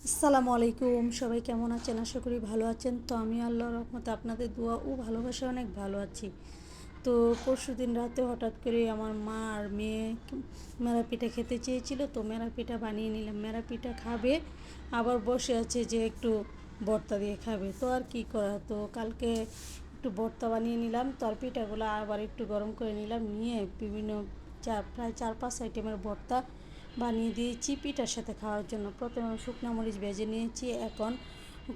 আসসালামু আলাইকুম, সবাই কেমন আছেন? আশা করি ভালো আছেন। তো আমি আল্লাহর রহমতে আপনাদের দোয়া ও ভালোবাসা অনেক ভালো আছি। তো পরশুদিন রাতে হঠাৎ করে আমার মা আর মেয়ে মেরা পিঠা খেতে চেয়েছিল, তো মেরা পিঠা বানিয়ে নিলাম। মেরা পিঠা খাবে, আবার বসে আছে যে একটু ভর্তা দিয়ে খাবে। তো আর কি করা, তো কালকে একটু ভর্তা বানিয়ে নিলাম। তো আর পিঠাগুলো আবার একটু গরম করে নিলাম, নিয়ে বিভিন্ন প্রায় 4-5 আইটেমের ভর্তা বানিয়ে দিয়েছি পিঠার সাথে খাওয়ার জন্য। প্রথমে আমি শুকনো মরিচ ভেজে নিয়েছি, এখন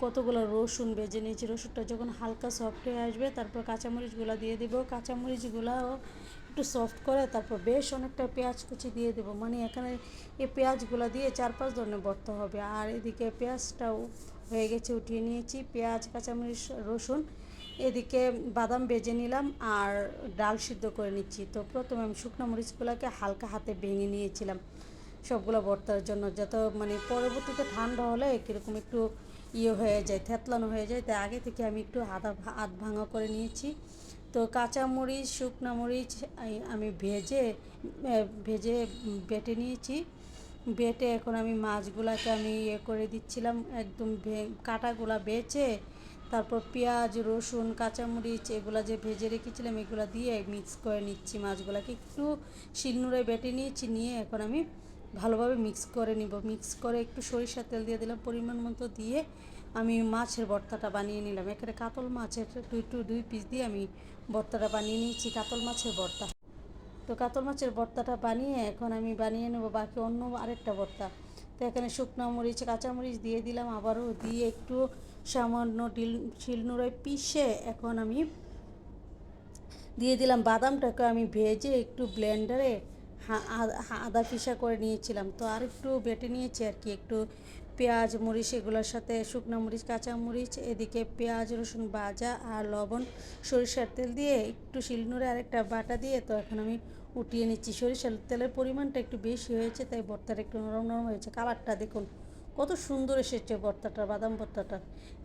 কতগুলো রসুন ভেজে নিয়েছি। রসুনটা যখন হালকা সফট হয়ে আসবে তারপর কাঁচামরিচগুলো দিয়ে দেবো। কাঁচামরিচগুলোও একটু সফট করে তারপর বেশ অনেকটা পেঁয়াজ কুচি দিয়ে দেবো। মানে এখানে এই পেঁয়াজগুলো দিয়ে 4-5 ধরনের ভর্তা হবে। আর এদিকে পেঁয়াজটাও হয়ে গেছে, উঠিয়ে নিয়েছি। পেঁয়াজ, কাঁচামরিচ, রসুন, এদিকে বাদাম ভেজে নিলাম আর ডাল সিদ্ধ করে নিচ্ছি। তো প্রথমে আমি শুকনো মরিচগুলোকে হালকা হাতে ভেঙে নিয়েছিলাম সবগুলো ভর্তার জন্য, যাতে মানে পরবর্তীতে ঠান্ডা হলে কীরকম একটু হয়ে যায়, থেতলানো হয়ে যায়। তাই আগে থেকে আমি একটু আধ ভাঙা করে নিয়েছি। তো কাঁচামরিচ, শুকনো মরিচ আমি ভেজে বেটে নিয়েছি। বেটে এখন আমি মাছগুলোকে আমি করে দিচ্ছিলাম, একদম কাঁটাগুলা বেছে তারপর পেঁয়াজ, রসুন, কাঁচামরিচ এগুলো যে ভেজে রেখেছিলাম এগুলো দিয়ে মিক্স করে নিচ্ছি। মাছগুলোকে একটু শিলনোড়ায় বেটে নিয়েছি, নিয়ে এখন আমি ভালোভাবে মিক্স করে নিব। মিক্স করে একটু সরিষার তেল দিয়ে দিলাম পরিমাণ মতো, দিয়ে আমি মাছের ভর্তাটা বানিয়ে নিলাম। এখানে কাতল মাছের দুই পিস দিয়ে আমি ভর্তাটা বানিয়ে নিয়েছি, কাতল মাছের ভর্তা। তো কাতল মাছের ভর্তাটা বানিয়ে এখন আমি বানিয়ে নেব বাকি অন্য আরেকটা ভর্তা। তো এখানে শুকনো মরিচ, কাঁচামরিচ দিয়ে দিলাম, আবারও দিয়ে একটু সামান্য শিলনোড়ায় পিষে এখন আমি দিয়ে দিলাম বাদামটাকে আমি ভেজে একটু ব্লেন্ডারে আদা পিসা করে নিয়েছিলাম। তো আর একটু বেটে নিয়েছি আর কি, একটু পেঁয়াজ, মরিচ এগুলোর সাথে শুকনো মরিচ, কাঁচামরিচ, এদিকে পেঁয়াজ, রসুন ভাজা আর লবণ, সরিষার তেল দিয়ে একটু শিলনোড়ে আরেকটা বাটা দিয়ে তো এখন আমি উঠিয়ে নিচ্ছি। সরিষার তেলের পরিমাণটা একটু বেশি হয়েছে, তাই ভর্তাটা একটু নরম নরম হয়েছে। কালারটা দেখুন কত সুন্দর এসেছে ভর্তাটা, বাদাম ভর্তাটা।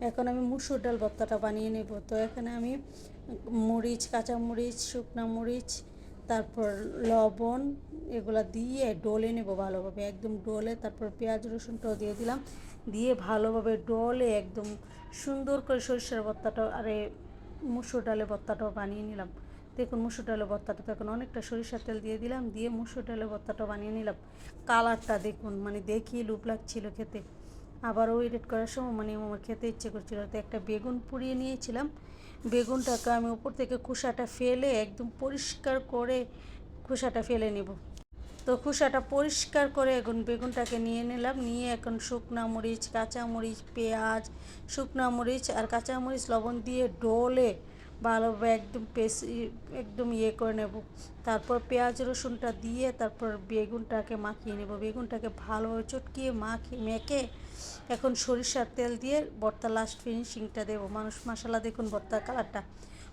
এখন আমি মুসুর ডাল ভর্তাটা বানিয়ে নেব। তো এখানে আমি মরিচ, কাঁচামরিচ, শুকনো মরিচ, তারপর লবণ এগুলো দিয়ে ডলে নেব ভালোভাবে, একদম ডলে তারপর পেঁয়াজ রসুনটাও দিয়ে দিলাম, দিয়ে ভালোভাবে ডলে একদম সুন্দর করে সরিষার ভর্তাটাও মুসুর ডালের ভর্তাটাও বানিয়ে নিলাম। দেখুন মুসুর ডালের ভর্তাটা তো এখন অনেকটা সরিষার তেল দিয়ে দিলাম, দিয়ে মুসুর ডালের ভর্তাটা বানিয়ে নিলাম। কালারটা দেখুন, মানে দেখিয়ে লোভ লাগছিল খেতে। আবার ওই রেড করার সময় মানে আমার খেতে ইচ্ছে করছিল। তো একটা বেগুন পুড়িয়ে নিয়েছিলাম, বেগুনটাকে আমি উপর থেকে খোসাটা ফেলে একদম পরিষ্কার করে খোসাটা ফেলে নেব। তো খোসাটা পরিষ্কার করে এখন বেগুনটাকে নিয়ে নিলাম, নিয়ে এখন শুকনা মরিচ, কাঁচামরিচ, পেঁয়াজ, শুকনা মরিচ আর কাঁচামরিচ লবণ দিয়ে ডলে ভালোভাবে একদম করে নেব। তারপর পেঁয়াজ রসুনটা দিয়ে তারপর বেগুনটাকে মাখিয়ে নেব। বেগুনটাকে ভালোভাবে চটকিয়ে মেখে এখন সরিষার তেল দিয়ে ভর্তা লাস্ট ফিনিশিংটা দেবো। মশলা দেখুন ভর্তার কালারটা,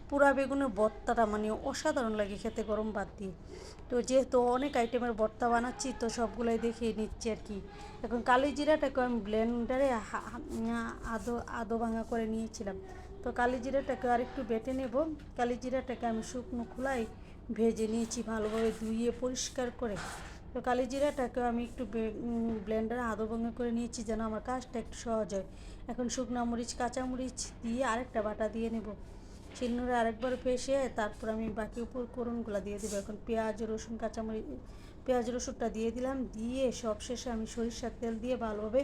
পুরা বেগুনের ভর্তাটা মানে অসাধারণ লাগে খেতে গরম ভাত দিয়ে। তো যেহেতু অনেক আইটেমের ভর্তা বানাচ্ছি তো সবগুলোই দেখিয়ে নিচ্ছি আর কি। এখন কালি জিরাটাকে আমি ব্লেন্ডারে আদো ভাঙা করে নিয়েছিলাম। তো কালি জিরাটাকে আরেকটু বেটে নেব। কালি জিরাটাকে আমি শুকনো খোলায় ভেজে নিয়েছি ভালোভাবে ধুয়ে পরিষ্কার করে। তো কালি জিরাটাকে আমি একটু ব্লেন্ডারে আদো ভাঙা করে নিয়েছি যেন আমার কাজটা একটু সহজ হয়। এখন শুকনো মরিচ, কাঁচামরিচ দিয়ে আরেকটা বাটা দিয়ে নেব, শিলনোড়ে আরেকবার পেশে তারপর আমি বাকি উপকরণগুলো দিয়ে দেবো। এখন পেঁয়াজ রসুন কাঁচামরিচ, পেঁয়াজ রসুনটা দিয়ে দিলাম, দিয়ে সবশেষে আমি সরিষার তেল দিয়ে ভালোভাবে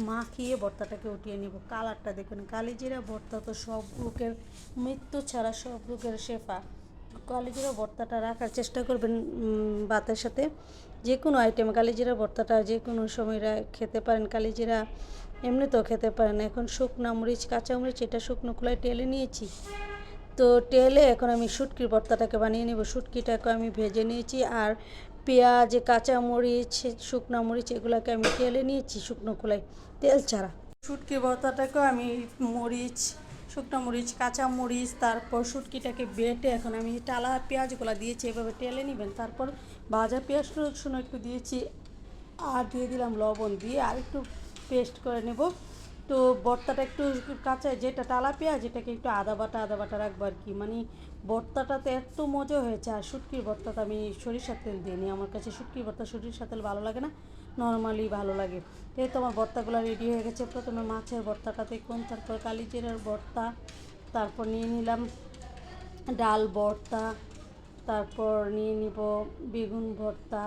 মাখিয়ে ভর্তাটাকে উঠিয়ে নেব। কালারটা দেখুন, কালিজিরা ভর্তা তো সব রোগের মৃত্যু ছাড়া সব রোগের শেফা। কালিজিরা ভর্তাটা রাখার চেষ্টা করবেন ভাতের সাথে, যে কোনো আইটেম কালিজিরা ভর্তাটা যে কোনো সময় খেতে পারেন। কালিজিরা এমনিতেও খেতে পারেন। এখন শুকনো মরিচ, কাঁচামরিচ এটা শুকনো খোলায় টেলে নিয়েছি। তো টেলে এখন আমি শুটকির ভর্তাটাকে বানিয়ে নেব। শুটকিটাকে আমি ভেজে নিয়েছি আর পেঁয়াজ, কাঁচামরিচ, শুকনো মরিচ এগুলোকে আমি টেলে নিয়েছি শুকনো খোলায় তেল ছাড়া। শুটকির ভর্তাটাকেও আমি মরিচ, শুকনো মরিচ, কাঁচামরিচ তারপর শুটকিটাকে বেটে এখন আমি টালা পেঁয়াজগুলো দিয়েছি, এভাবে টেলে নেবেন। তারপর ভাজা পেঁয়াজ রসুন একটু দিয়েছি আর দিয়ে দিলাম লবণ, দিয়ে আর একটু পেস্ট করে নেব। তো ভর্তাটা একটু কাঁচা, যেটা টালা পেঁয়াজ এটাকে একটু আদা বাটা রাখবো আর কি। মানে ভর্তাটাতে এত মজা হয়েছে। আর শুটকির ভর্তাটা আমি সরিষার তেল দিয়ে নিই, আমার কাছে শুটকির ভর্তা সরিষার তেল ভালো লাগে না, নর্মালি ভালো লাগে। এই তো আমার ভর্তাগুলো রেডি হয়ে গেছে। প্রথমে মাছের ভর্তাটা দেখুন, তারপর কালিজিরার ভর্তা, তারপর নিয়ে নিলাম ডাল ভর্তা, তারপর নিয়ে নিব বেগুন ভর্তা,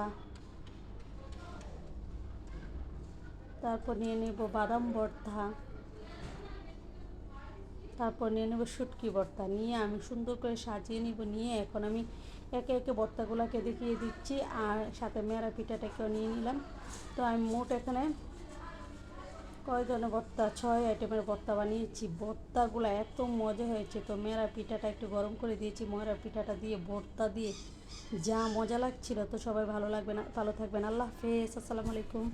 তারপর নিয়ে নেব বাদাম ভর্তা, তারপর নিয়ে নেব শুটকি ভর্তা। নিয়ে আমি সুন্দর করে সাজিয়ে নিব। নিয়ে এখন আমি একে একে ভর্তাগুলোকে দেখিয়ে দিচ্ছি, আর সাথে মেরা পিঠাটাকেও নিয়ে নিলাম। তো আমি মোট এখানে কয় ধরনের ভর্তা, 6 আইটেমের ভর্তা বানিয়েছি। ভর্তাগুলো এত মজা হয়েছে। তো মেরা পিঠাটা একটু গরম করে দিয়েছি, মেরা পিঠাটা দিয়ে ভর্তা দিয়ে যা মজা লাগছিল। তো সবাই ভালো থাকবেন। আল্লাহ হাফেজ, আসসালামু আলাইকুম।